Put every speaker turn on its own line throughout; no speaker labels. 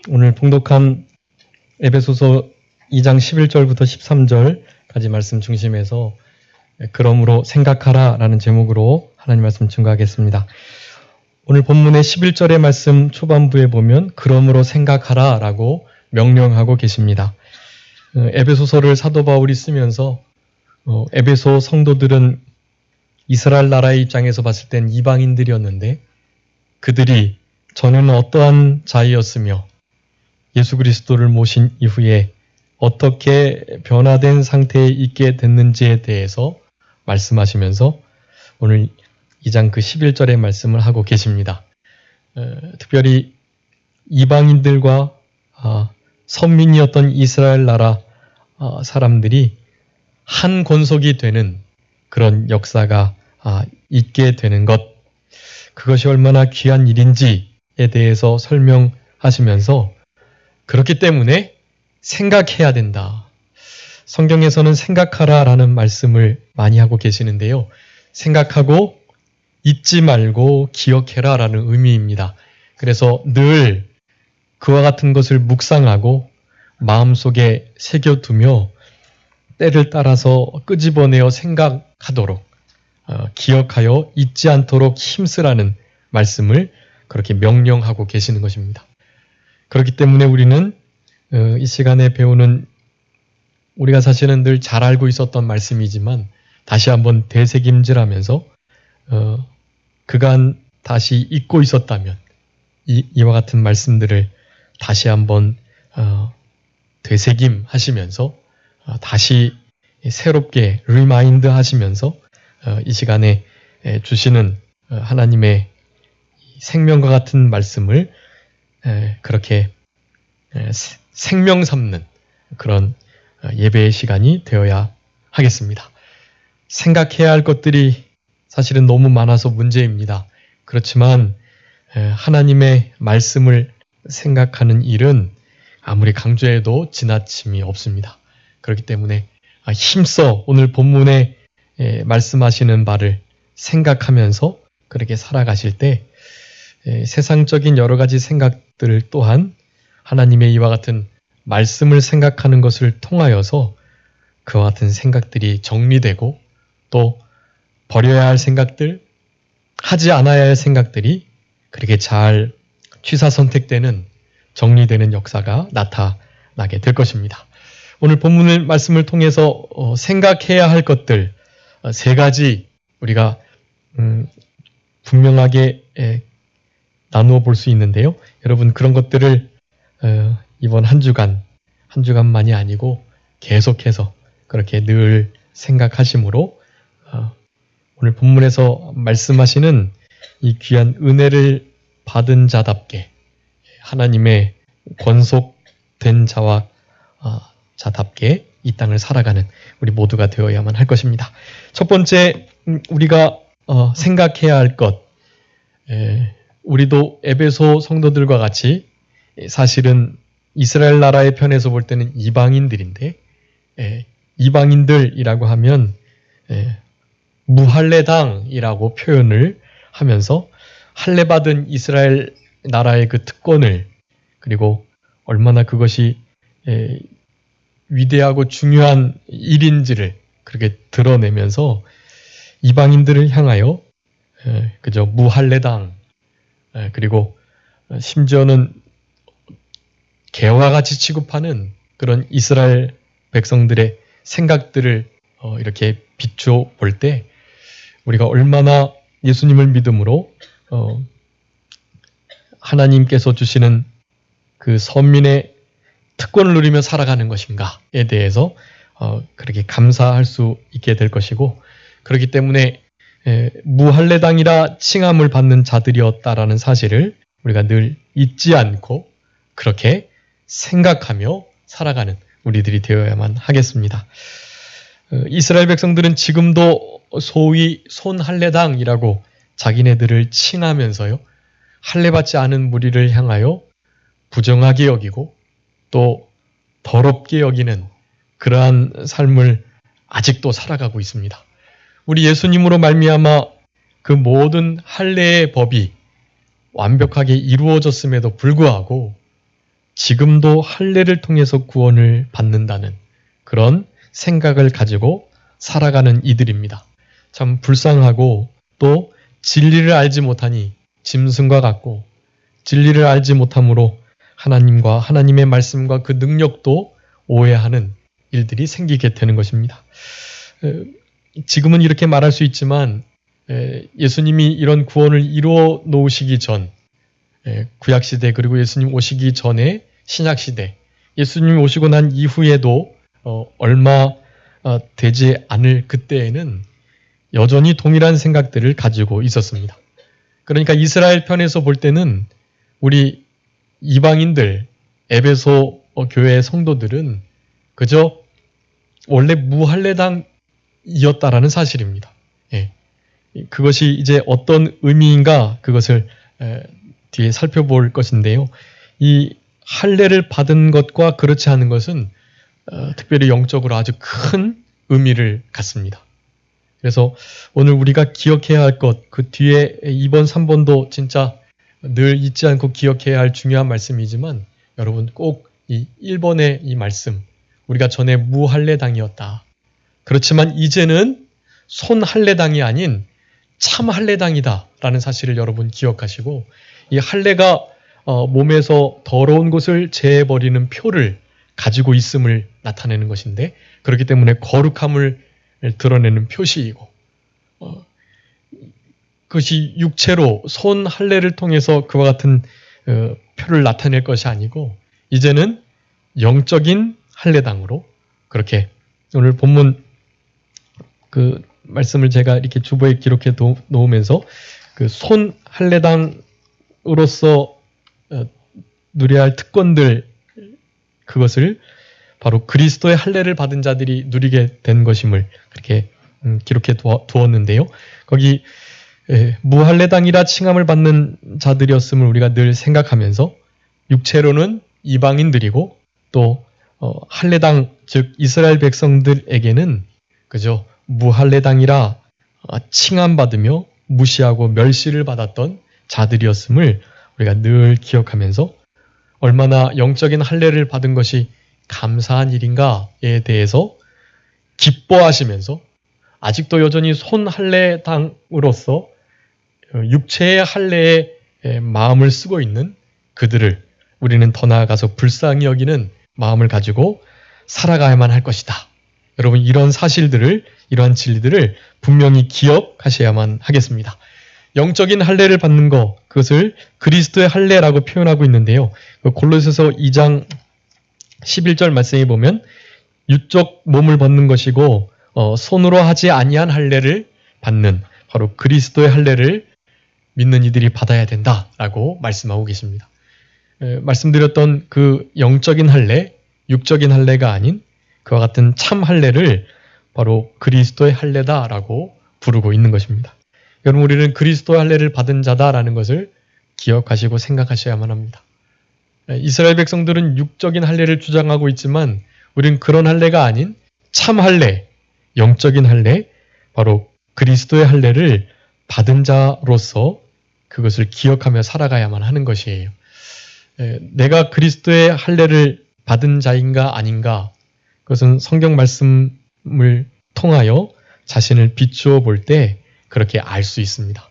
오늘 봉독한 에베소서 2장 11절부터 13절까지 말씀 중심에서 그러므로 생각하라 라는 제목으로 하나님 말씀 증거하겠습니다. 오늘 본문의 11절의 말씀 초반부에 보면 그러므로 생각하라 라고 명령하고 계십니다. 에베소서를 사도 바울이 쓰면서 에베소 성도들은 이스라엘 나라의 입장에서 봤을 땐 이방인들이었는데 그들이 전에는 어떠한 자이었으며 예수 그리스도를 모신 이후에 어떻게 변화된 상태에 있게 됐는지에 대해서 말씀하시면서 오늘 2장 그 11절의 말씀을 하고 계십니다. 특별히 이방인들과 선민이었던 이스라엘 나라 사람들이 한 권속이 되는 그런 역사가 있게 되는 것, 그것이 얼마나 귀한 일인지에 대해서 설명하시면서 그렇기 때문에 생각해야 된다. 성경에서는 생각하라 라는 말씀을 많이 하고 계시는데요. 생각하고 잊지 말고 기억해라 라는 의미입니다. 그래서 늘 그와 같은 것을 묵상하고 마음속에 새겨두며 때를 따라서 끄집어내어 생각하도록 기억하여 잊지 않도록 힘쓰라는 말씀을 그렇게 명령하고 계시는 것입니다. 그렇기 때문에 우리는 이 시간에 배우는 우리가 사실은 늘 잘 알고 있었던 말씀이지만 다시 한번 되새김질하면서 그간 다시 잊고 있었다면 이와 같은 말씀들을 다시 한번 되새김하시면서 다시 새롭게 리마인드 하시면서 이 시간에 주시는 하나님의 생명과 같은 말씀을 그렇게 생명 삼는 그런 예배의 시간이 되어야 하겠습니다. 생각해야 할 것들이 사실은 너무 많아서 문제입니다. 그렇지만 하나님의 말씀을 생각하는 일은 아무리 강조해도 지나침이 없습니다. 그렇기 때문에 힘써 오늘 본문에 말씀하시는 바를 생각하면서 그렇게 살아가실 때 세상적인 여러 가지 생각들 또한 하나님의 이와 같은 말씀을 생각하는 것을 통하여서 그와 같은 생각들이 정리되고 또 버려야 할 생각들, 하지 않아야 할 생각들이 그렇게 잘 취사선택되는 정리되는 역사가 나타나게 될 것입니다. 오늘 본문의 말씀을 통해서 생각해야 할 것들 세 가지 우리가 분명하게 나누어 볼 수 있는데요. 여러분 그런 것들을 이번 한 주간만이 아니고 계속해서 그렇게 늘 생각하심으로 오늘 본문에서 말씀하시는 이 귀한 은혜를 받은 자답게 하나님의 권속된 자와 자답게 이 땅을 살아가는 우리 모두가 되어야만 할 것입니다. 첫 번째 우리가 생각해야 할 것, 우리도 에베소 성도들과 같이 사실은 이스라엘 나라의 편에서 볼 때는 이방인들인데 이방인들이라고 하면 무할례당이라고 표현을 하면서 할례받은 이스라엘 나라의 그 특권을 그리고 얼마나 그것이 위대하고 중요한 일인지를 그렇게 드러내면서 이방인들을 향하여 그저 무할례당 그리고 심지어는 개와 같이 취급하는 그런 이스라엘 백성들의 생각들을 이렇게 비추어 볼 때 우리가 얼마나 예수님을 믿음으로 하나님께서 주시는 그 선민의 특권을 누리며 살아가는 것인가에 대해서 그렇게 감사할 수 있게 될 것이고 그렇기 때문에 무할례당이라 칭함을 받는 자들이었다라는 사실을 우리가 늘 잊지 않고 그렇게 생각하며 살아가는 우리들이 되어야만 하겠습니다. 이스라엘 백성들은 지금도 소위 손할례당이라고 자기네들을 칭하면서요. 할례받지 않은 무리를 향하여 부정하게 여기고 또 더럽게 여기는 그러한 삶을 아직도 살아가고 있습니다. 우리 예수님으로 말미암아 그 모든 할례의 법이 완벽하게 이루어졌음에도 불구하고 지금도 할례를 통해서 구원을 받는다는 그런 생각을 가지고 살아가는 이들입니다. 참 불쌍하고 또 진리를 알지 못하니 짐승과 같고 진리를 알지 못함으로 하나님과 하나님의 말씀과 그 능력도 오해하는 일들이 생기게 되는 것입니다. 지금은 이렇게 말할 수 있지만 예수님이 이런 구원을 이루어 놓으시기 전 구약시대 그리고 예수님 오시기 전에 신약시대 예수님이 오시고 난 이후에도 얼마 되지 않을 그때에는 여전히 동일한 생각들을 가지고 있었습니다. 그러니까 이스라엘 편에서 볼 때는 우리 이방인들, 에베소 교회의 성도들은 그저 원래 무할례당이었다라는 사실입니다. 그것이 이제 어떤 의미인가 그것을 뒤에 살펴볼 것인데요. 이 할례를 받은 것과 그렇지 않은 것은 특별히 영적으로 아주 큰 의미를 갖습니다. 그래서 오늘 우리가 기억해야 할 것, 그 뒤에 2번, 3번도 진짜 늘 잊지 않고 기억해야 할 중요한 말씀이지만 여러분 꼭 이 1번의 이 말씀, 우리가 전에 무할례당이었다. 그렇지만 이제는 손할례당이 아닌 참할례당이다 라는 사실을 여러분 기억하시고 이 할례가 몸에서 더러운 것을 제해버리는 표를 가지고 있음을 나타내는 것인데 그렇기 때문에 거룩함을 드러내는 표시이고 그것이 육체로 손 할례를 통해서 그와 같은 표를 나타낼 것이 아니고 이제는 영적인 할례당으로 그렇게 오늘 본문 그 말씀을 제가 이렇게 주보에 기록해 놓으면서 그 손 할례당으로서 누려야 할 특권들 그것을 바로 그리스도의 할례를 받은 자들이 누리게 된 것임을 그렇게 기록해 두었는데요. 거기 무할례당이라 칭함을 받는 자들이었음을 우리가 늘 생각하면서 육체로는 이방인들이고 또 할례당 즉 이스라엘 백성들에게는 그저 무할례당이라 칭함받으며 무시하고 멸시를 받았던 자들이었음을 우리가 늘 기억하면서 얼마나 영적인 할례를 받은 것이 감사한 일인가에 대해서 기뻐하시면서 아직도 여전히 손 할례당으로서 육체의 할례에 마음을 쓰고 있는 그들을 우리는 더 나아가서 불쌍히 여기는 마음을 가지고 살아가야만 할 것이다. 여러분 이런 사실들을 이러한 진리들을 분명히 기억하셔야만 하겠습니다. 영적인 할례를 받는 것 그것을 그리스도의 할례라고 표현하고 있는데요. 골로새서 2장 11절 말씀에 보면 유적 몸을 벗는 것이고 손으로 하지 아니한 할례를 받는 바로 그리스도의 할례를 믿는 이들이 받아야 된다라고 말씀하고 계십니다. 말씀드렸던 그 영적인 할례, 육적인 할례가 아닌 그와 같은 참 할례를 바로 그리스도의 할례다라고 부르고 있는 것입니다. 여러분 우리는 그리스도의 할례를 받은 자다라는 것을 기억하시고 생각하셔야만 합니다. 이스라엘 백성들은 육적인 할례를 주장하고 있지만 우리는 그런 할례가 아닌 참 할례, 영적인 할례, 바로 그리스도의 할례를 받은 자로서 그것을 기억하며 살아가야만 하는 것이에요. 내가 그리스도의 할례를 받은 자인가 아닌가 그것은 성경 말씀을 통하여 자신을 비추어 볼 때 그렇게 알 수 있습니다.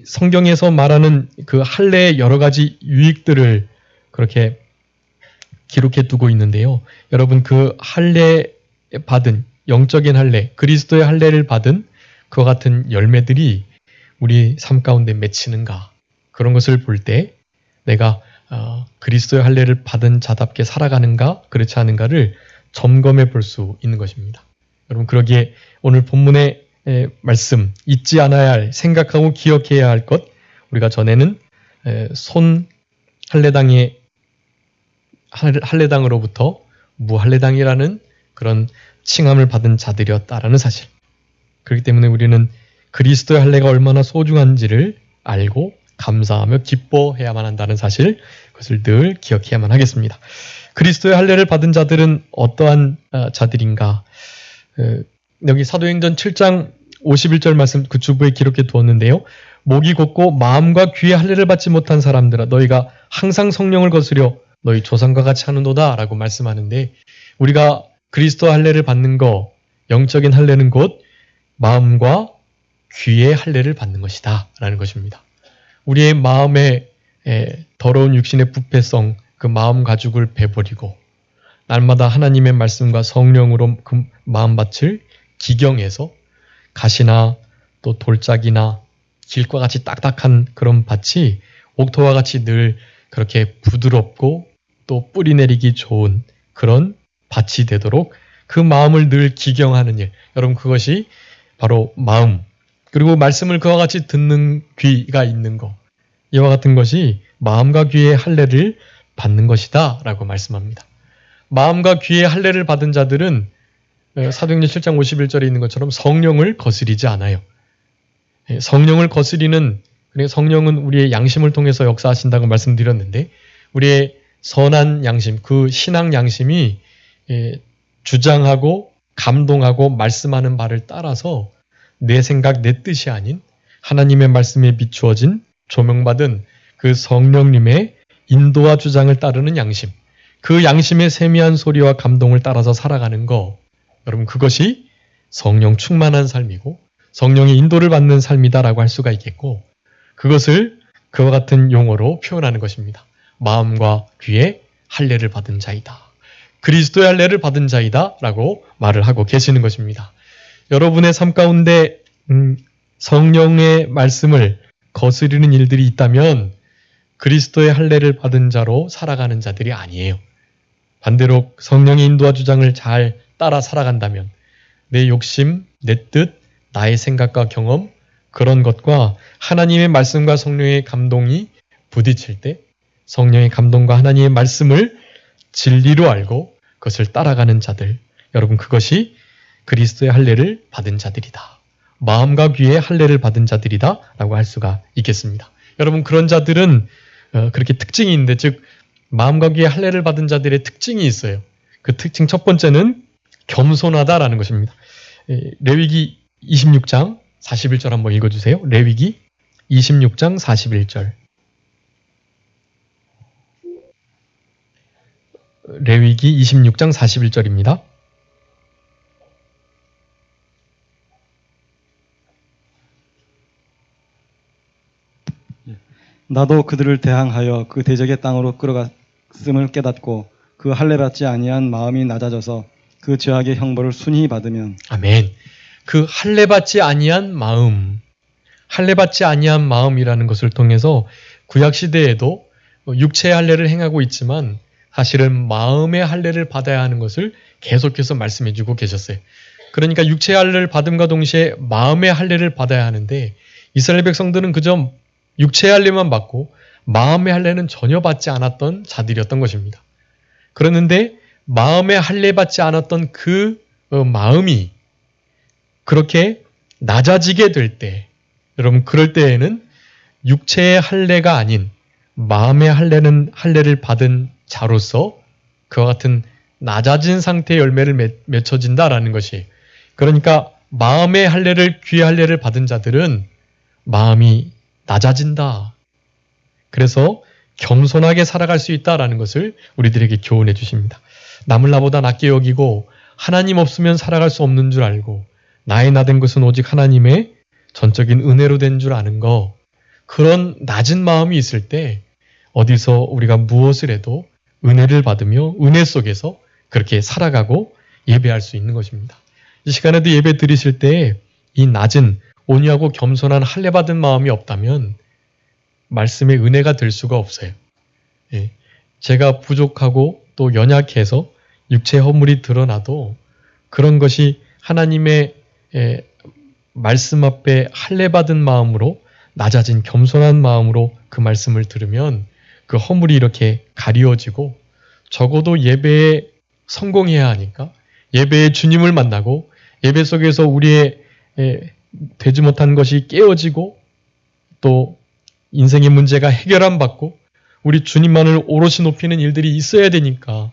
성경에서 말하는 그 할례의 여러 가지 유익들을 그렇게 기록해 두고 있는데요. 여러분 그 할례 받은 영적인 할례, 그리스도의 할례를 받은 그와 같은 열매들이 우리 삶 가운데 맺히는가 그런 것을 볼 때 내가 그리스도의 할례를 받은 자답게 살아가는가 그렇지 않은가를 점검해 볼 수 있는 것입니다. 여러분 그러기에 오늘 본문의 말씀 잊지 않아야 할 생각하고 기억해야 할 것 우리가 전에는 손 할례당으로부터 무할례당이라는 그런 칭함을 받은 자들이었다라는 사실 그렇기 때문에 우리는 그리스도의 할례가 얼마나 소중한지를 알고 감사하며 기뻐해야만 한다는 사실 그것을 늘 기억해야만 하겠습니다. 그리스도의 할례를 받은 자들은 어떠한 자들인가 여기 사도행전 7장 51절 말씀 그 주부에 기록해 두었는데요. 목이 곧고 마음과 귀의 할례를 받지 못한 사람들아 너희가 항상 성령을 거스려 너희 조상과 같이 하는도다 라고 말씀하는데 우리가 그리스도 할례를 받는 거 영적인 할례는 곧 마음과 귀의 할례를 받는 것이다 라는 것입니다. 우리의 마음의 더러운 육신의 부패성 그 마음 가죽을 베버리고 날마다 하나님의 말씀과 성령으로 그 마음밭을 기경해서 가시나 또 돌짝이나 길과 같이 딱딱한 그런 밭이 옥토와 같이 늘 그렇게 부드럽고 또 뿌리 내리기 좋은 그런 밭이 되도록 그 마음을 늘 기경하는 일. 여러분 그것이 바로 마음 그리고 말씀을 그와 같이 듣는 귀가 있는 것. 이와 같은 것이 마음과 귀의 할례를 받는 것이다 라고 말씀합니다. 마음과 귀의 할례를 받은 자들은 사도행전 7장 51절에 있는 것처럼 성령을 거스리지 않아요. 성령을 거스리는 성령은 우리의 양심을 통해서 역사하신다고 말씀드렸는데 우리의 선한 양심, 그 신앙 양심이 주장하고 감동하고 말씀하는 바를 따라서 내 생각, 내 뜻이 아닌 하나님의 말씀에 비추어진 조명받은 그 성령님의 인도와 주장을 따르는 양심, 그 양심의 세미한 소리와 감동을 따라서 살아가는 거, 여러분 그것이 성령 충만한 삶이고 성령의 인도를 받는 삶이다라고 할 수가 있겠고 그것을 그와 같은 용어로 표현하는 것입니다. 마음과 귀의 할례를 받은 자이다. 그리스도의 할례를 받은 자이다 라고 말을 하고 계시는 것입니다. 여러분의 삶 가운데 성령의 말씀을 거스리는 일들이 있다면 그리스도의 할례를 받은 자로 살아가는 자들이 아니에요. 반대로 성령의 인도와 주장을 잘 따라 살아간다면 내 욕심, 내 뜻, 나의 생각과 경험 그런 것과 하나님의 말씀과 성령의 감동이 부딪힐 때 성령의 감동과 하나님의 말씀을 진리로 알고 그것을 따라가는 자들 여러분 그것이 그리스도의 할례를 받은 자들이다. 마음과 귀의 할례를 받은 자들이다 라고 할 수가 있겠습니다. 여러분 그런 자들은 그렇게 특징이 있는데 즉 마음과 귀의 할례를 받은 자들의 특징이 있어요. 그 특징 첫 번째는 겸손하다라는 것입니다. 레위기 26장 41절 한번 읽어주세요. 레위기 26장 41절. 레위기 26장 41절입니다.
나도 그들을 대항하여 그 대적의 땅으로 끌어갔음을 깨닫고 그 할례받지 아니한 마음이 낮아져서 그 죄악의 형벌을 순히 받으면
아멘. 그 할례받지 아니한 마음, 할례받지 아니한 마음이라는 것을 통해서 구약 시대에도 육체의 할례를 행하고 있지만 사실은 마음의 할례를 받아야 하는 것을 계속해서 말씀해주고 계셨어요. 그러니까 육체의 할례를 받음과 동시에 마음의 할례를 받아야 하는데 이스라엘 백성들은 그저 육체의 할례만 받고 마음의 할례는 전혀 받지 않았던 자들이었던 것입니다. 그러는데 마음의 할례 받지 않았던 그 마음이 그렇게 낮아지게 될 때, 여러분 그럴 때에는 육체의 할례가 아닌 마음의 할례를 받은 자로서 그와 같은 낮아진 상태의 열매를 맺혀진다라는 것이 그러니까 마음의 할례를 귀의 할례를 받은 자들은 마음이 낮아진다. 그래서 겸손하게 살아갈 수 있다라는 것을 우리들에게 교훈해 주십니다. 남을 나보다 낮게 여기고 하나님 없으면 살아갈 수 없는 줄 알고 나의 나된 것은 오직 하나님의 전적인 은혜로 된 줄 아는 거 그런 낮은 마음이 있을 때 어디서 우리가 무엇을 해도 은혜를 받으며 은혜 속에서 그렇게 살아가고 예배할 수 있는 것입니다. 이 시간에도 예배 드리실 때 이 낮은 온유하고 겸손한 할례 받은 마음이 없다면 말씀의 은혜가 될 수가 없어요. 예. 제가 부족하고 또 연약해서 육체의 허물이 드러나도 그런 것이 하나님의 말씀 앞에 할례 받은 마음으로 낮아진 겸손한 마음으로 그 말씀을 들으면 그 허물이 이렇게 가리워지고 적어도 예배에 성공해야 하니까 예배에 주님을 만나고 예배 속에서 우리의 되지 못한 것이 깨어지고 또 인생의 문제가 해결함 받고 우리 주님만을 오롯이 높이는 일들이 있어야 되니까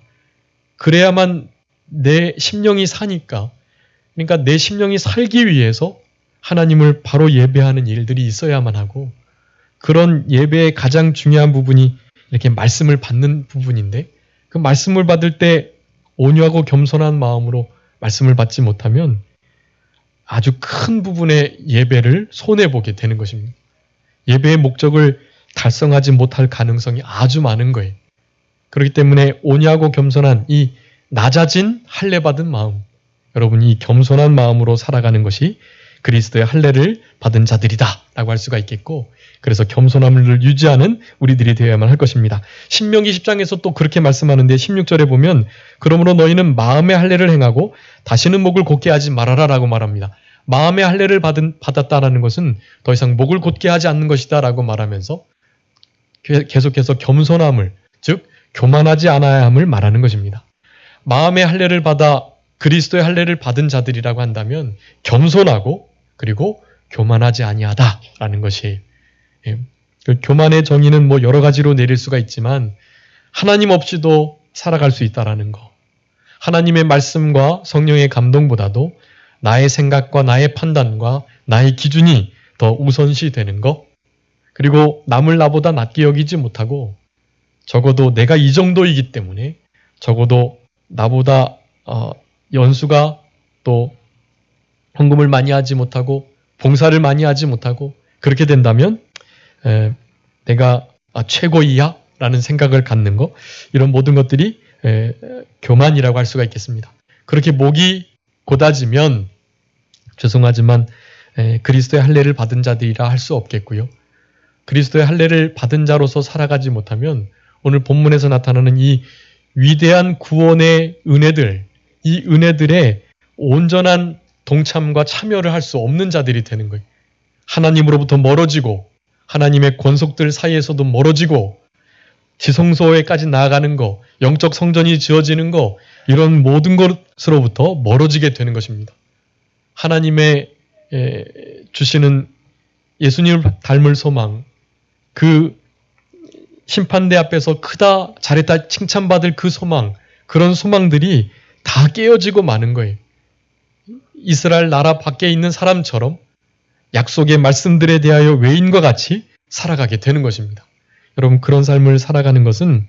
그래야만 내 심령이 사니까 그러니까 내 심령이 살기 위해서 하나님을 바로 예배하는 일들이 있어야만 하고, 그런 예배의 가장 중요한 부분이 이렇게 말씀을 받는 부분인데, 그 말씀을 받을 때 온유하고 겸손한 마음으로 말씀을 받지 못하면 아주 큰 부분의 예배를 손해보게 되는 것입니다. 예배의 목적을 달성하지 못할 가능성이 아주 많은 거예요. 그렇기 때문에 온유하고 겸손한 이 낮아진 할례 받은 마음, 여러분 이 겸손한 마음으로 살아가는 것이 그리스도의 할례를 받은 자들이다 라고 할 수가 있겠고, 그래서 겸손함을 유지하는 우리들이 되어야만 할 것입니다. 신명기 10장에서 또 그렇게 말씀하는데 16절에 보면 그러므로 너희는 마음의 할례를 행하고 다시는 목을 곧게 하지 말아라 라고 말합니다. 마음의 할례를 받았다라는 것은 더 이상 목을 곧게 하지 않는 것이다 라고 말하면서 계속해서 겸손함을, 즉 교만하지 않아야 함을 말하는 것입니다. 마음의 할례를 받아 그리스도의 할례를 받은 자들이라고 한다면 겸손하고 그리고 교만하지 아니하다라는 것이, 그 교만의 정의는 뭐 여러 가지로 내릴 수가 있지만 하나님 없이도 살아갈 수 있다라는 거, 하나님의 말씀과 성령의 감동보다도 나의 생각과 나의 판단과 나의 기준이 더 우선시 되는 거, 그리고 남을 나보다 낮게 여기지 못하고 적어도 내가 이 정도이기 때문에 적어도 나보다 연수가 또 헌금을 많이 하지 못하고 봉사를 많이 하지 못하고 그렇게 된다면 내가 최고이야 라는 생각을 갖는 것, 이런 모든 것들이 교만이라고 할 수가 있겠습니다. 그렇게 목이 곧아지면 죄송하지만 그리스도의 할례를 받은 자들이라 할 수 없겠고요. 그리스도의 할례를 받은 자로서 살아가지 못하면 오늘 본문에서 나타나는 이 위대한 구원의 은혜들, 이 은혜들의 온전한 동참과 참여를 할 수 없는 자들이 되는 거예요. 하나님으로부터 멀어지고 하나님의 권속들 사이에서도 멀어지고 지성소에까지 나아가는 거, 영적 성전이 지어지는 거, 이런 모든 것으로부터 멀어지게 되는 것입니다. 하나님의 주시는 예수님을 닮을 소망, 그 심판대 앞에서 크다 잘했다 칭찬받을 그 소망, 그런 소망들이 다 깨어지고 마는 거예요. 이스라엘 나라 밖에 있는 사람처럼 약속의 말씀들에 대하여 외인과 같이 살아가게 되는 것입니다. 여러분, 그런 삶을 살아가는 것은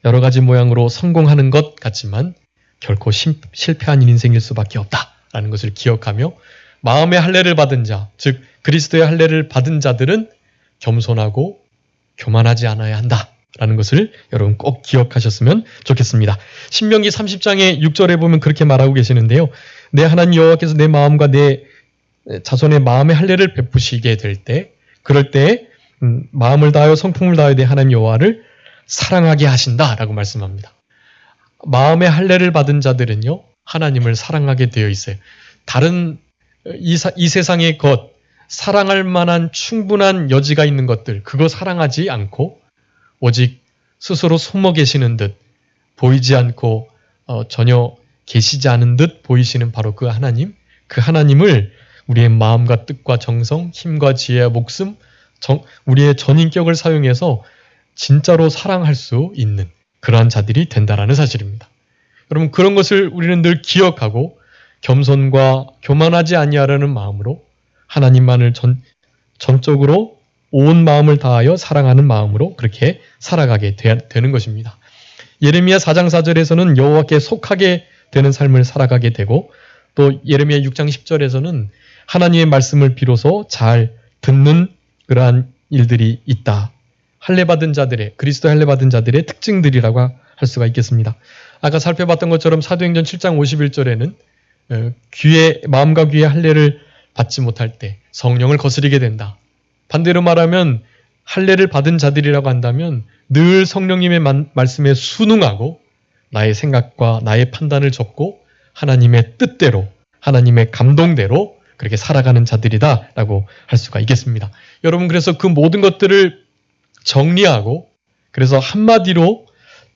여러 가지 모양으로 성공하는 것 같지만 결코 실패한 인생일 수밖에 없다라는 것을 기억하며, 마음의 할례를 받은 자, 즉 그리스도의 할례를 받은 자들은 겸손하고 교만하지 않아야 한다라는 것을 여러분 꼭 기억하셨으면 좋겠습니다. 신명기 30장의 6절에 보면 그렇게 말하고 계시는데요. 내 하나님 여호와께서 내 마음과 내 자손의 마음의 할례를 베푸시게 될 때, 그럴 때 마음을 다하여 성품을 다하여 내 하나님 여호와를 사랑하게 하신다라고 말씀합니다. 마음의 할례를 받은 자들은요, 하나님을 사랑하게 되어 있어요. 다른 이 세상의 것, 사랑할 만한 충분한 여지가 있는 것들, 그거 사랑하지 않고 오직 스스로 숨어 계시는 듯, 보이지 않고 전혀 계시지 않은 듯 보이시는 바로 그 하나님, 그 하나님을 우리의 마음과 뜻과 정성, 힘과 지혜와 목숨, 우리의 전인격을 사용해서 진짜로 사랑할 수 있는 그러한 자들이 된다라는 사실입니다. 여러분, 그런 것을 우리는 늘 기억하고 겸손과 교만하지 아니하라는 마음으로 하나님만을 전적으로 온 마음을 다하여 사랑하는 마음으로 그렇게 살아가게 되는 것입니다. 예레미야 4장 4절에서는 여호와께 속하게 되는 삶을 살아가게 되고, 또 예레미야 6장 10절에서는 하나님의 말씀을 비로소 잘 듣는 그러한 일들이 있다. 할례받은 자들의, 그리스도 할례받은 자들의 특징들이라고 할 수가 있겠습니다. 아까 살펴봤던 것처럼 사도행전 7장 51절에는 마음과 귀의 할례를 받지 못할 때 성령을 거스리게 된다. 반대로 말하면 할례를 받은 자들이라고 한다면 늘 성령님의 말씀에 순응하고 나의 생각과 나의 판단을 접고 하나님의 뜻대로, 하나님의 감동대로 그렇게 살아가는 자들이다라고 할 수가 있겠습니다. 여러분, 그래서 그 모든 것들을 정리하고, 그래서 한마디로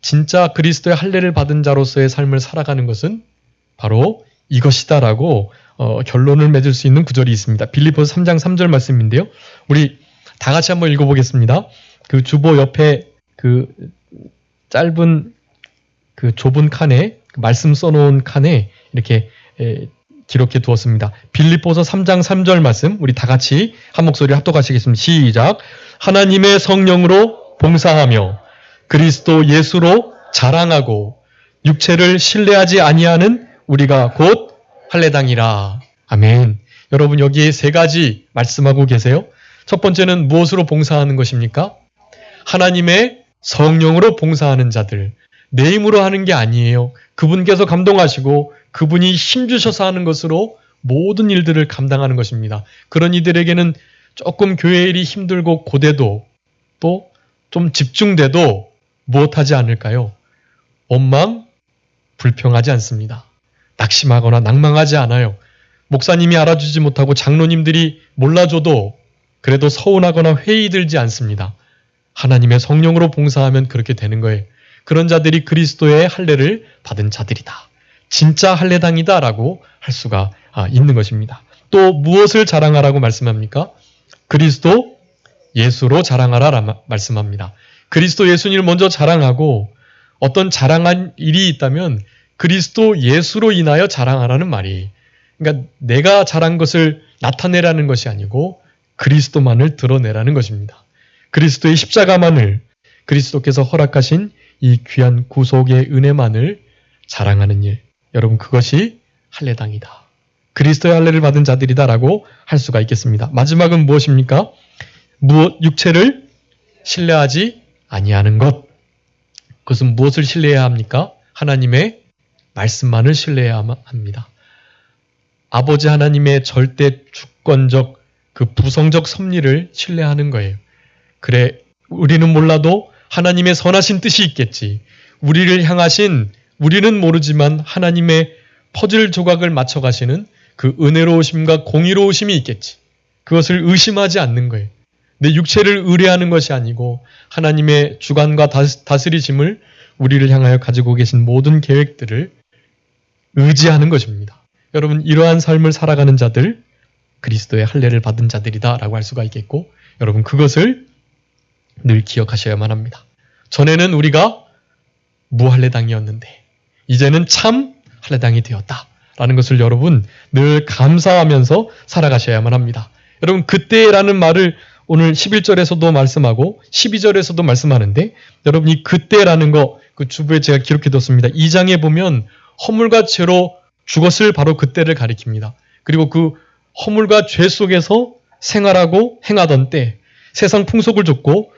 진짜 그리스도의 할례를 받은 자로서의 삶을 살아가는 것은 바로 이것이다라고 결론을 맺을 수 있는 구절이 있습니다. 빌립보서 3장 3절 말씀인데요. 우리 다 같이 한번 읽어보겠습니다. 그 주보 옆에 그 짧은 그 좁은 칸에, 말씀 써놓은 칸에 이렇게 기록해 두었습니다. 빌립보서 3장 3절 말씀 우리 다 같이 한 목소리 합독하시겠습니다. 시작. 하나님의 성령으로 봉사하며 그리스도 예수로 자랑하고 육체를 신뢰하지 아니하는 우리가 곧 할례당이라. 아멘. 여러분 여기에 세 가지 말씀하고 계세요. 첫 번째는 무엇으로 봉사하는 것입니까? 하나님의 성령으로 봉사하는 자들. 내 힘으로 하는 게 아니에요. 그분께서 감동하시고 그분이 힘주셔서 하는 것으로 모든 일들을 감당하는 것입니다. 그런 이들에게는 조금 교회 일이 힘들고 고돼도 또 좀 집중돼도 무엇하지 않을까요? 원망, 불평하지 않습니다. 낙심하거나 낭망하지 않아요. 목사님이 알아주지 못하고 장로님들이 몰라줘도 그래도 서운하거나 회의 들지 않습니다. 하나님의 성령으로 봉사하면 그렇게 되는 거예요. 그런 자들이 그리스도의 할례를 받은 자들이다. 진짜 할례당이다 라고 할 수가 있는 것입니다. 또 무엇을 자랑하라고 말씀합니까? 그리스도 예수로 자랑하라 말씀합니다. 그리스도 예수님을 먼저 자랑하고 어떤 자랑한 일이 있다면 그리스도 예수로 인하여 자랑하라는 말이, 그러니까 내가 잘한 것을 나타내라는 것이 아니고 그리스도만을 드러내라는 것입니다. 그리스도의 십자가만을, 그리스도께서 허락하신 이 귀한 구속의 은혜만을 자랑하는 일, 여러분 그것이 할례당이다. 그리스도의 할례를 받은 자들이다라고 할 수가 있겠습니다. 마지막은 무엇입니까? 육체를 신뢰하지 아니하는 것. 그것은 무엇을 신뢰해야 합니까? 하나님의 말씀만을 신뢰해야 합니다. 아버지 하나님의 절대 주권적 그 부성적 섭리를 신뢰하는 거예요. 그래, 우리는 몰라도 하나님의 선하신 뜻이 있겠지. 우리를 향하신, 우리는 모르지만 하나님의 퍼즐 조각을 맞춰가시는 그 은혜로우심과 공의로우심이 있겠지. 그것을 의심하지 않는 거예요. 내 육체를 의뢰하는 것이 아니고 하나님의 주관과 다스리심을 우리를 향하여 가지고 계신 모든 계획들을 의지하는 것입니다. 여러분 이러한 삶을 살아가는 자들, 그리스도의 할례를 받은 자들이다 라고 할 수가 있겠고, 여러분 그것을 늘 기억하셔야만 합니다. 전에는 우리가 무할례당이었는데 이제는 참 할례당이 되었다 라는 것을 여러분 늘 감사하면서 살아가셔야만 합니다. 여러분 그때라는 말을 오늘 11절에서도 말씀하고 12절에서도 말씀하는데, 여러분 이 그때라는 거 그 주부에 제가 기록해뒀습니다. 2장에 보면 허물과 죄로 죽었을 바로 그때를 가리킵니다. 그리고 그 허물과 죄 속에서 생활하고 행하던 때 세상 풍속을 줬고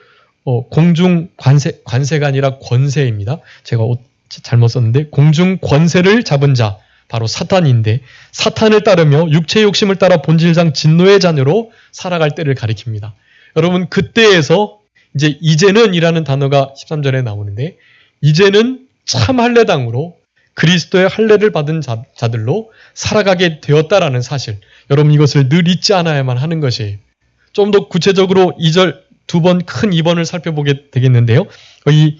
공중 관세가 아니라 권세입니다. 제가 잘못 썼는데 공중 권세를 잡은 자 바로 사탄인데, 사탄을 따르며 육체 욕심을 따라 본질상 진노의 자녀로 살아갈 때를 가리킵니다. 여러분 그때에서 이제는 이라는 단어가 13절에 나오는데, 이제는 참 할례당으로 그리스도의 할례를 받은 자들로 살아가게 되었다라는 사실, 여러분 이것을 늘 잊지 않아야만 하는 것이에요. 좀 더 구체적으로 2절 두 번 큰 2번을 살펴보게 되겠는데요. 이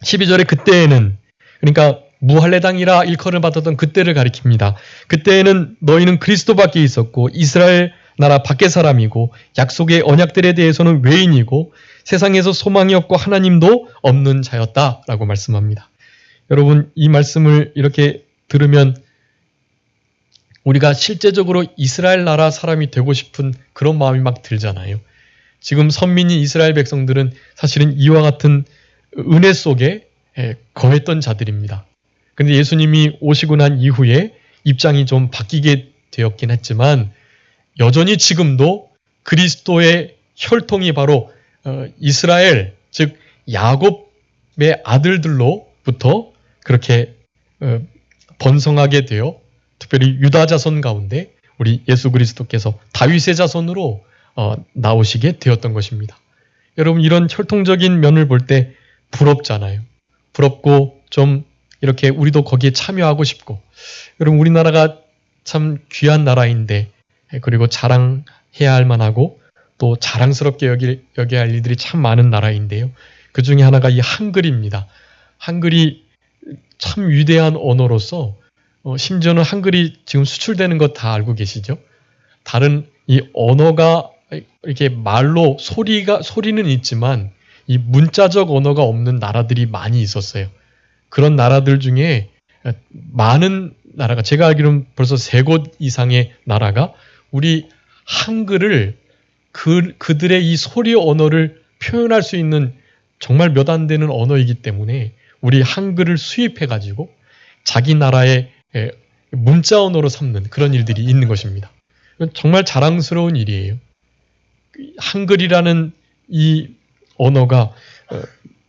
12절의 그때에는, 그러니까 무할례당이라 일컬을 받았던 그때를 가리킵니다. 그때에는 너희는 그리스도 밖에 있었고 이스라엘 나라 밖의 사람이고 약속의 언약들에 대해서는 외인이고 세상에서 소망이 없고 하나님도 없는 자였다라고 말씀합니다. 여러분 이 말씀을 이렇게 들으면 우리가 실제적으로 이스라엘 나라 사람이 되고 싶은 그런 마음이 막 들잖아요. 지금 선민인 이스라엘 백성들은 사실은 이와 같은 은혜 속에 거했던 자들입니다. 그런데 예수님이 오시고 난 이후에 입장이 좀 바뀌게 되었긴 했지만 여전히 지금도 그리스도의 혈통이 바로 이스라엘, 즉 야곱의 아들들로부터 그렇게 번성하게 되어 특별히 유다 자손 가운데 우리 예수 그리스도께서 다윗의 자손으로 나오시게 되었던 것입니다. 여러분 이런 혈통적인 면을 볼 때 부럽잖아요. 부럽고 좀 이렇게 우리도 거기에 참여하고 싶고, 여러분 우리나라가 참 귀한 나라인데, 그리고 자랑해야 할 만하고 또 자랑스럽게 여겨야 할 일들이 참 많은 나라인데요. 그 중에 하나가 이 한글입니다. 한글이 참 위대한 언어로서 심지어는 한글이 지금 수출되는 것 다 알고 계시죠? 다른 이 언어가 이렇게 말로 소리는 있지만 이 문자적 언어가 없는 나라들이 많이 있었어요. 그런 나라들 중에 많은 나라가 제가 알기로는 벌써 3곳 이상의 나라가 우리 한글을 그들의 이 소리 언어를 표현할 수 있는 정말 몇 안 되는 언어이기 때문에 우리 한글을 수입해가지고 자기 나라의 문자 언어로 삼는 그런 일들이 있는 것입니다. 정말 자랑스러운 일이에요. 한글이라는 이 언어가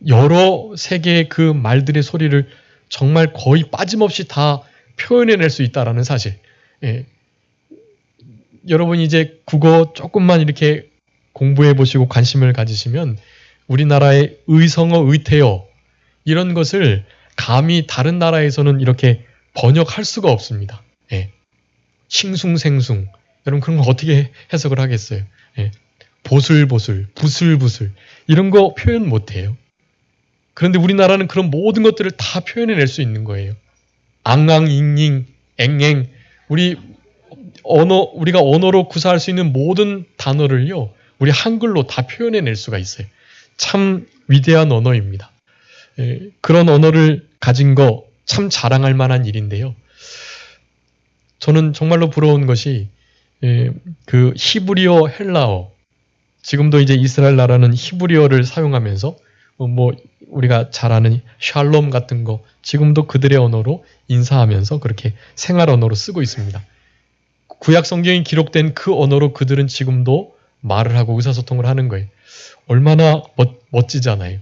여러 세계의 그 말들의 소리를 정말 거의 빠짐없이 다 표현해낼 수 있다는 사실. 여러분 이제 국어 조금만 이렇게 공부해 보시고 관심을 가지시면 우리나라의 의성어, 의태어 이런 것을 감히 다른 나라에서는 이렇게 번역할 수가 없습니다. 싱숭생숭 여러분 그런 거 어떻게 해석을 하겠어요? 보슬보슬, 부슬부슬 이런 거 표현 못해요. 그런데 우리나라는 그런 모든 것들을 다 표현해낼 수 있는 거예요. 앙앙, 잉잉, 앵앵 우리가 언어로 구사할 수 있는 모든 단어를요. 우리 한글로 다 표현해낼 수가 있어요. 참 위대한 언어입니다. 그런 언어를 가진 거 참 자랑할 만한 일인데요. 저는 정말로 부러운 것이 그 히브리어, 헬라어 지금도 이제 이스라엘 나라는 히브리어를 사용하면서 뭐 우리가 잘 아는 샬롬 같은 거 지금도 그들의 언어로 인사하면서 그렇게 생활 언어로 쓰고 있습니다. 구약 성경이 기록된 그 언어로 그들은 지금도 말을 하고 의사소통을 하는 거예요. 얼마나 멋지잖아요.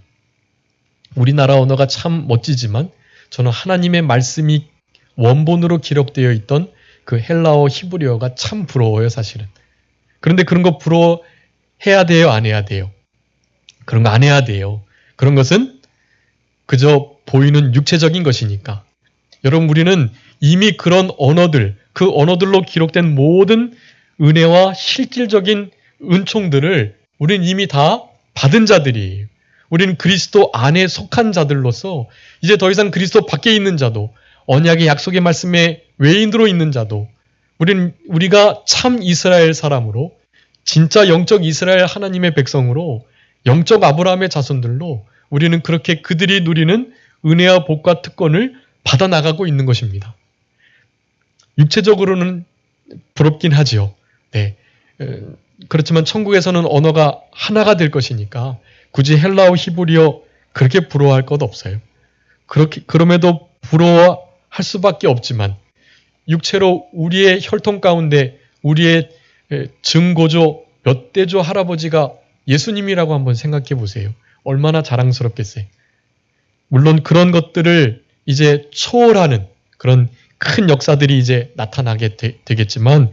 우리나라 언어가 참 멋지지만 저는 하나님의 말씀이 원본으로 기록되어 있던 그 헬라어, 히브리어가 참 부러워요, 사실은. 그런데 그런 거 부러워해야 돼요, 안 해야 돼요? 그런 거 안 해야 돼요. 그런 것은 그저 보이는 육체적인 것이니까. 여러분, 우리는 이미 그런 언어들, 그 언어들로 기록된 모든 은혜와 실질적인 은총들을 우리는 이미 다 받은 자들이에요. 우리는 그리스도 안에 속한 자들로서 이제 더 이상 그리스도 밖에 있는 자도 언약의 약속의 말씀에 외인으로 있는 자도 우리가 참 이스라엘 사람으로 진짜 영적 이스라엘 하나님의 백성으로 영적 아브라함의 자손들로 우리는 그렇게 그들이 누리는 은혜와 복과 특권을 받아나가고 있는 것입니다. 육체적으로는 부럽긴 하지요. 네. 그렇지만 천국에서는 언어가 하나가 될 것이니까 굳이 헬라어, 히브리어 그렇게 부러워할 것 없어요. 그럼에도 부러워할 수밖에 없지만 육체로 우리의 혈통 가운데 우리의 증고조 몇 대조 할아버지가 예수님이라고 한번 생각해 보세요. 얼마나 자랑스럽겠어요. 물론 그런 것들을 이제 초월하는 그런 큰 역사들이 이제 나타나게 되겠지만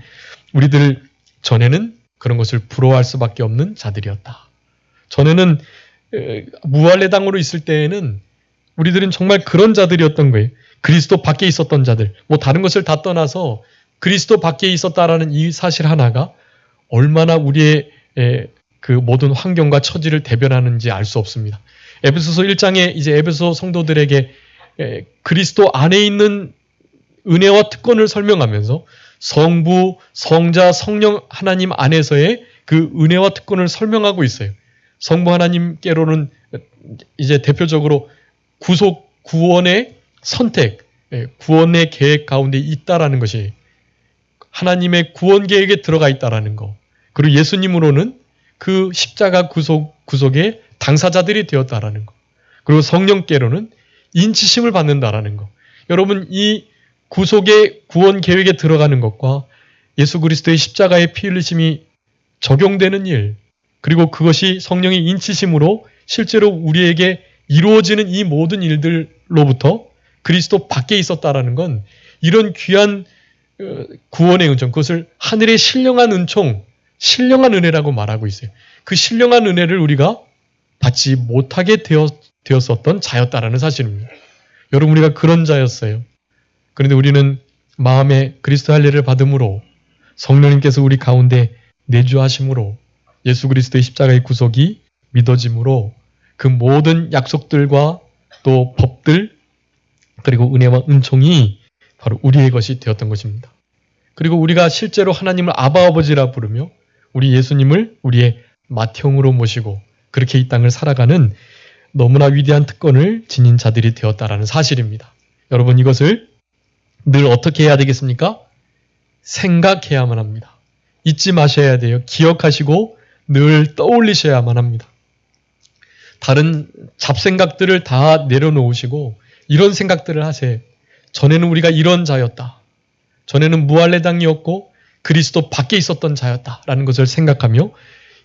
우리들 전에는 그런 것을 부러워할 수밖에 없는 자들이었다. 전에는 무할례당으로 있을 때에는 우리들은 정말 그런 자들이었던 거예요. 그리스도 밖에 있었던 자들. 뭐 다른 것을 다 떠나서 그리스도 밖에 있었다라는 이 사실 하나가 얼마나 우리의 그 모든 환경과 처지를 대변하는지 알 수 없습니다. 에베소서 1장에 이제 에베소 성도들에게 그리스도 안에 있는 은혜와 특권을 설명하면서 성부, 성자, 성령 하나님 안에서의 그 은혜와 특권을 설명하고 있어요. 성부 하나님께로는 이제 대표적으로 구원의 선택, 구원의 계획 가운데 있다라는 것이 하나님의 구원 계획에 들어가 있다라는 거. 그리고 예수님으로는 그 십자가 구속의 당사자들이 되었다라는 거. 그리고 성령께로는 인치심을 받는다라는 거. 여러분 이 구속의 구원 계획에 들어가는 것과 예수 그리스도의 십자가의 피 흘리심이 적용되는 일, 그리고 그것이 성령의 인치심으로 실제로 우리에게 이루어지는 이 모든 일들로부터 그리스도 밖에 있었다라는 건 이런 귀한 구원의 은총, 그것을 하늘의 신령한 은총, 신령한 은혜라고 말하고 있어요. 그 신령한 은혜를 우리가 받지 못하게 되었었던 자였다라는 사실입니다. 여러분 우리가 그런 자였어요. 그런데 우리는 마음에 그리스도 할례를 받음으로 성령님께서 우리 가운데 내주하심으로 예수 그리스도의 십자가의 구속이 믿어짐으로 그 모든 약속들과 또 법들 그리고 은혜와 은총이 바로 우리의 것이 되었던 것입니다. 그리고 우리가 실제로 하나님을 아바 아버지라 부르며 우리 예수님을 우리의 맏형으로 모시고 그렇게 이 땅을 살아가는 너무나 위대한 특권을 지닌 자들이 되었다라는 사실입니다. 여러분 이것을 늘 어떻게 해야 되겠습니까? 생각해야만 합니다. 잊지 마셔야 돼요. 기억하시고 늘 떠올리셔야만 합니다. 다른 잡생각들을 다 내려놓으시고 이런 생각들을 하세요. 전에는 우리가 이런 자였다. 전에는 무할례당이었고 그리스도 밖에 있었던 자였다라는 것을 생각하며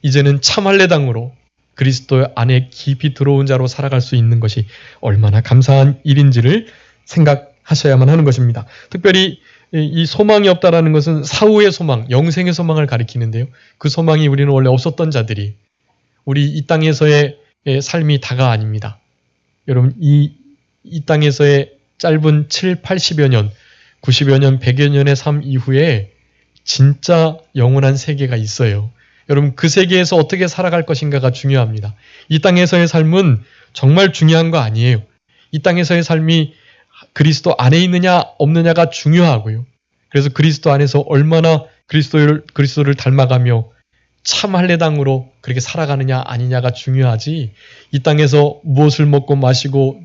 이제는 참할례당으로 그리스도 안에 깊이 들어온 자로 살아갈 수 있는 것이 얼마나 감사한 일인지를 생각하셔야만 하는 것입니다. 특별히 이 소망이 없다라는 것은 사후의 소망, 영생의 소망을 가리키는데요. 그 소망이 우리는 원래 없었던 자들이 우리 이 땅에서의 삶이 다가 아닙니다. 여러분 이 땅에서의 짧은 7, 80여 년, 90여 년, 100여 년의 삶 이후에 진짜 영원한 세계가 있어요. 여러분 그 세계에서 어떻게 살아갈 것인가가 중요합니다. 이 땅에서의 삶은 정말 중요한 거 아니에요. 이 땅에서의 삶이 그리스도 안에 있느냐 없느냐가 중요하고요. 그래서 그리스도 안에서 얼마나 그리스도를 닮아가며 참 할례당으로 그렇게 살아가느냐 아니냐가 중요하지, 이 땅에서 무엇을 먹고 마시고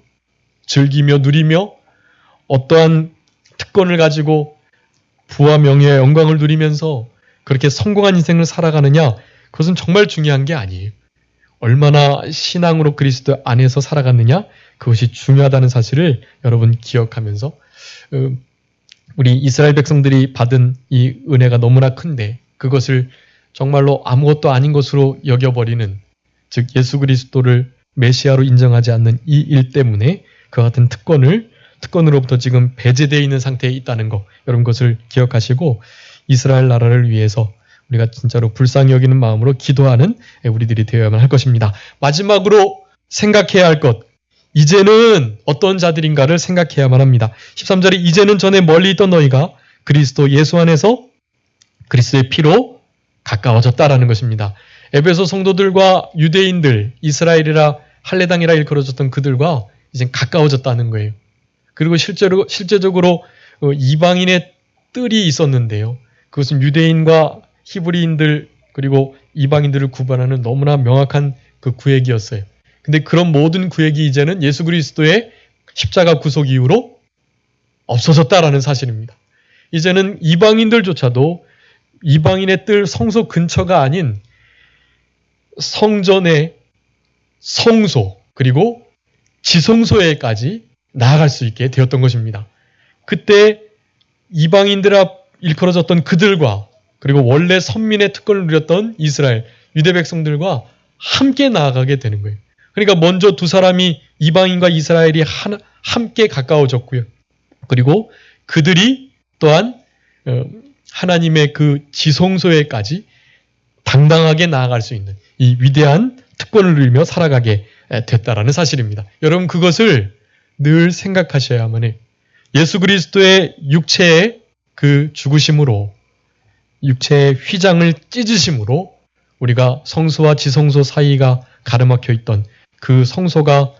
즐기며 누리며 어떠한 특권을 가지고 부와 명예와 영광을 누리면서 그렇게 성공한 인생을 살아가느냐, 그것은 정말 중요한 게 아니에요. 얼마나 신앙으로 그리스도 안에서 살아갔느냐, 그것이 중요하다는 사실을 여러분 기억하면서 우리 이스라엘 백성들이 받은 이 은혜가 너무나 큰데 그것을 정말로 아무것도 아닌 것으로 여겨버리는, 즉 예수 그리스도를 메시아로 인정하지 않는 이 일 때문에 그와 같은 특권으로부터 지금 배제되어 있는 상태에 있다는 것, 여러분 것을 기억하시고 이스라엘 나라를 위해서 우리가 진짜로 불쌍히 여기는 마음으로 기도하는 우리들이 되어야만 할 것입니다. 마지막으로 생각해야 할 것, 이제는 어떤 자들인가를 생각해야만 합니다. 13절에 이제는 전에 멀리 있던 너희가 그리스도 예수 안에서 그리스도의 피로 가까워졌다라는 것입니다. 에베소 성도들과 유대인들, 이스라엘이라 할례당이라 일컬어졌던 그들과 이제 가까워졌다는 거예요. 그리고 실제적으로 이방인의 뜰이 있었는데요. 그것은 유대인과 히브리인들 그리고 이방인들을 구분하는 너무나 명확한 그 구획이었어요. 근데 그런 모든 구획이 이제는 예수 그리스도의 십자가 구속 이후로 없어졌다라는 사실입니다. 이제는 이방인들조차도 이방인의 뜰 성소 근처가 아닌 성전의 성소 그리고 지성소에까지 나아갈 수 있게 되었던 것입니다. 그때 이방인들 앞 일컬어졌던 그들과 그리고 원래 선민의 특권을 누렸던 이스라엘, 유대 백성들과 함께 나아가게 되는 거예요. 그러니까 먼저 두 사람이 이방인과 이스라엘이 함께 가까워졌고요. 그리고 그들이 또한 하나님의 그 지성소에까지 당당하게 나아갈 수 있는 이 위대한 특권을 누리며 살아가게 됐다라는 사실입니다. 여러분 그것을 늘 생각하셔야만 해요. 예수 그리스도의 육체의 그 죽으심으로, 육체의 휘장을 찢으심으로 우리가 성소와 지성소 사이가 가로막혀 있던 그 성소가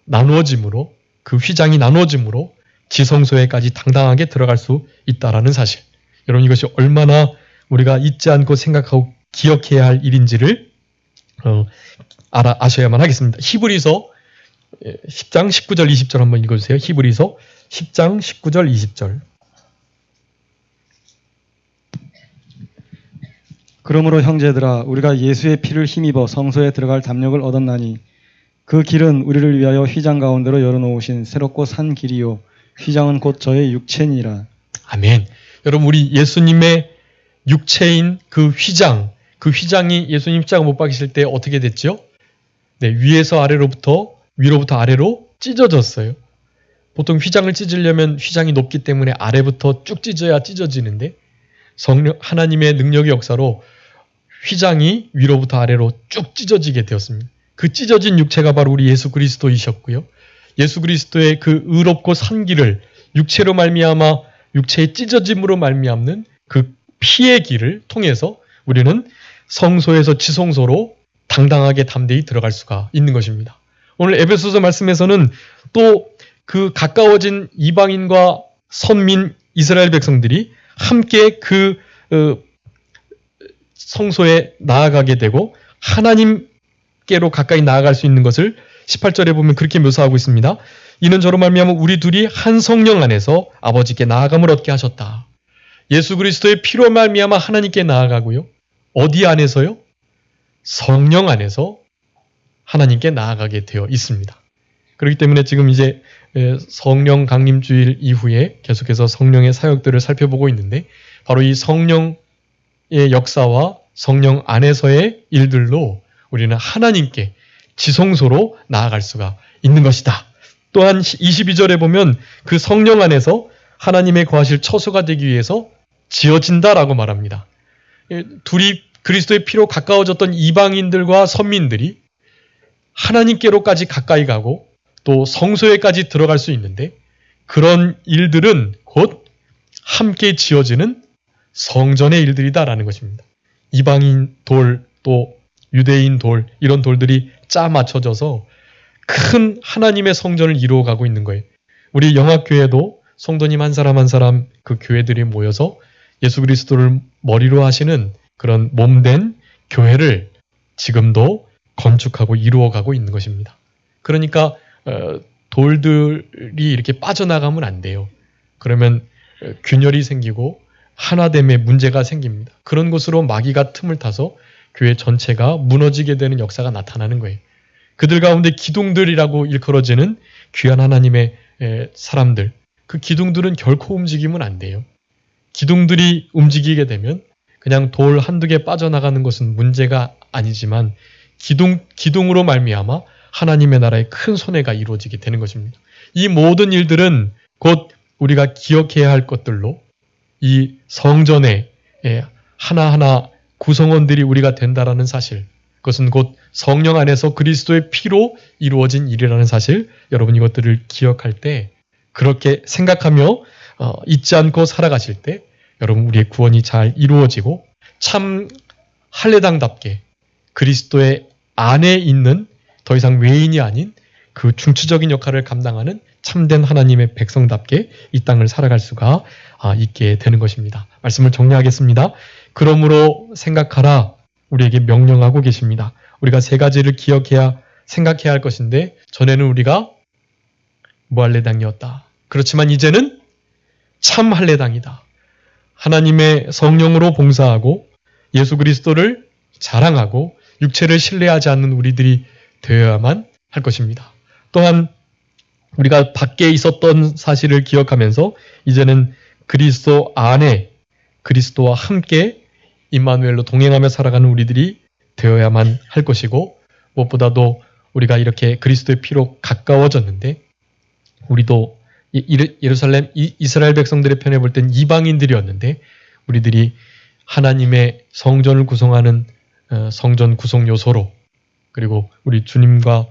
나누어짐으로, 그 휘장이 나누어짐으로 지성소에까지 당당하게 들어갈 수 있다라는 사실. 여러분 이것이 얼마나 우리가 잊지 않고 생각하고 기억해야 할 일인지를 아셔야만 하겠습니다. 히브리서 10장 19절 20절 한번 읽어주세요. 히브리서 10장 19절 20절.
그러므로 형제들아 우리가 예수의 피를 힘입어 성소에 들어갈 담력을 얻었나니 그 길은 우리를 위하여 휘장 가운데로 열어놓으신 새롭고 산 길이요 휘장은 곧 저의 육체니라.
아멘. 여러분 우리 예수님의 육체인 그 휘장이 예수님 십자가 못 박히실 때 어떻게 됐죠? 네, 위로부터 아래로 찢어졌어요. 보통 휘장을 찢으려면 휘장이 높기 때문에 아래부터 쭉 찢어야 찢어지는데 하나님의 능력의 역사로 휘장이 위로부터 아래로 쭉 찢어지게 되었습니다. 그 찢어진 육체가 바로 우리 예수 그리스도이셨고요. 예수 그리스도의 그 의롭고 산 길을 육체로 말미암아 육체의 찢어짐으로 말미암는 그 피의 길을 통해서 우리는 성소에서 지성소로 당당하게 담대히 들어갈 수가 있는 것입니다. 오늘 에베소서 말씀에서는 또 그 가까워진 이방인과 선민 이스라엘 백성들이 함께 그 성소에 나아가게 되고 하나님께로 가까이 나아갈 수 있는 것을 18절에 보면 그렇게 묘사하고 있습니다. 이는 저로 말미암아 우리 둘이 한 성령 안에서 아버지께 나아감을 얻게 하셨다. 예수 그리스도의 피로 말미암아 하나님께 나아가고요. 어디 안에서요? 성령 안에서 하나님께 나아가게 되어 있습니다. 그렇기 때문에 지금 이제 성령 강림주일 이후에 계속해서 성령의 사역들을 살펴보고 있는데 바로 이 성령의 역사와 성령 안에서의 일들로 우리는 하나님께 지성소로 나아갈 수가 있는 것이다. 또한 22절에 보면 그 성령 안에서 하나님의 거하실 처소가 되기 위해서 지어진다라고 말합니다. 둘이 그리스도의 피로 가까워졌던 이방인들과 선민들이 하나님께로까지 가까이 가고 또 성소에까지 들어갈 수 있는데 그런 일들은 곧 함께 지어지는 성전의 일들이다라는 것입니다. 이방인 돌 또 유대인 돌 이런 돌들이 짜 맞춰져서 큰 하나님의 성전을 이루어가고 있는 거예요. 우리 영학교회도 성도님 한 사람 한 사람 그 교회들이 모여서 예수 그리스도를 머리로 하시는 그런 몸된 교회를 지금도 건축하고 이루어가고 있는 것입니다. 그러니까 돌들이 이렇게 빠져나가면 안 돼요. 그러면 균열이 생기고 하나됨에 문제가 생깁니다. 그런 것으로 마귀가 틈을 타서 교회 전체가 무너지게 되는 역사가 나타나는 거예요. 그들 가운데 기둥들이라고 일컬어지는 귀한 하나님의 사람들, 그 기둥들은 결코 움직이면 안 돼요. 기둥들이 움직이게 되면 그냥 돌 한두 개 빠져나가는 것은 문제가 아니지만 기둥으로 말미암아 하나님의 나라의 큰 손해가 이루어지게 되는 것입니다. 이 모든 일들은 곧 우리가 기억해야 할 것들로 이 성전의 하나하나 구성원들이 우리가 된다라는 사실, 그것은 곧 성령 안에서 그리스도의 피로 이루어진 일이라는 사실, 여러분 이것들을 기억할 때 그렇게 생각하며 잊지 않고 살아가실 때 여러분 우리의 구원이 잘 이루어지고 참 할례당답게 그리스도의 안에 있는 더 이상 외인이 아닌 그 중추적인 역할을 감당하는 참된 하나님의 백성답게 이 땅을 살아갈 수가 있게 되는 것입니다. 말씀을 정리하겠습니다. 그러므로 생각하라 우리에게 명령하고 계십니다. 우리가 세 가지를 기억해야 생각해야 할 것인데 전에는 우리가 무할례당이었다. 그렇지만 이제는 참 할례당이다. 하나님의 성령으로 봉사하고 예수 그리스도를 자랑하고 육체를 신뢰하지 않는 우리들이 되어야만 할 것입니다. 또한 우리가 밖에 있었던 사실을 기억하면서 이제는 그리스도 안에 그리스도와 함께 임마누엘로 동행하며 살아가는 우리들이 되어야만 할 것이고 무엇보다도 우리가 이렇게 그리스도의 피로 가까워졌는데 우리도 예루살렘 이스라엘 백성들의 편에 볼 땐 이방인들이었는데 우리들이 하나님의 성전을 구성하는 성전 구성 요소로 그리고 우리 주님과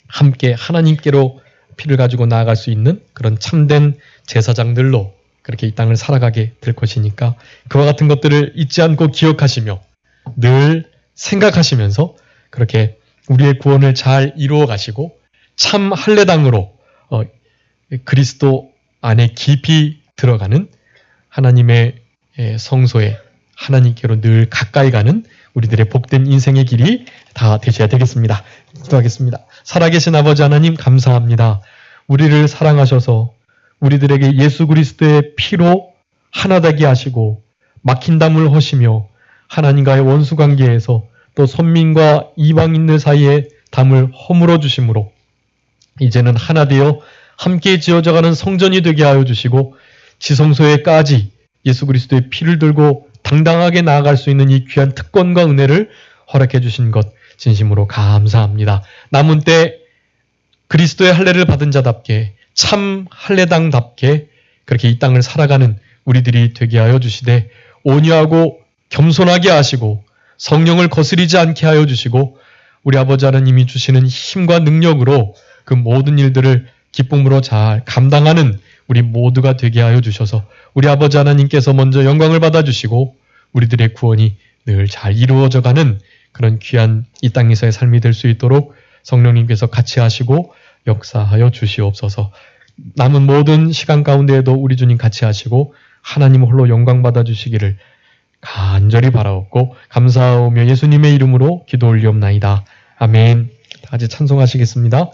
함께 하나님께로 피를 가지고 나아갈 수 있는 그런 참된 제사장들로 그렇게 이 땅을 살아가게 될 것이니까 그와 같은 것들을 잊지 않고 기억하시며 늘 생각하시면서 그렇게 우리의 구원을 잘 이루어 가시고 참 할례당으로 그리스도 안에 깊이 들어가는 하나님의 성소에 하나님께로 늘 가까이 가는 우리들의 복된 인생의 길이 다 되셔야 되겠습니다. 기도하겠습니다. 살아계신 아버지 하나님 감사합니다. 우리를 사랑하셔서 우리들에게 예수 그리스도의 피로 하나되게 하시고 막힌 담을 허시며 하나님과의 원수관계에서 또 선민과 이방인들 사이에 담을 허물어 주심으로 이제는 하나 되어 함께 지어져가는 성전이 되게 하여 주시고 지성소에까지 예수 그리스도의 피를 들고 당당하게 나아갈 수 있는 이 귀한 특권과 은혜를 허락해 주신 것 진심으로 감사합니다. 남은 때 그리스도의 할례를 받은 자답게 참 할례당답게 그렇게 이 땅을 살아가는 우리들이 되게 하여 주시되 온유하고 겸손하게 하시고 성령을 거스리지 않게 하여 주시고 우리 아버지 하나님이 주시는 힘과 능력으로 그 모든 일들을 기쁨으로 잘 감당하는 우리 모두가 되게 하여 주셔서 우리 아버지 하나님께서 먼저 영광을 받아주시고 우리들의 구원이 늘 잘 이루어져가는 그런 귀한 이 땅에서의 삶이 될 수 있도록 성령님께서 같이 하시고 역사하여 주시옵소서. 남은 모든 시간 가운데에도 우리 주님 같이 하시고 하나님 홀로 영광 받아주시기를 간절히 바라옵고 감사하오며 예수님의 이름으로 기도 올리옵나이다. 아멘. 다 같이 찬송하시겠습니다.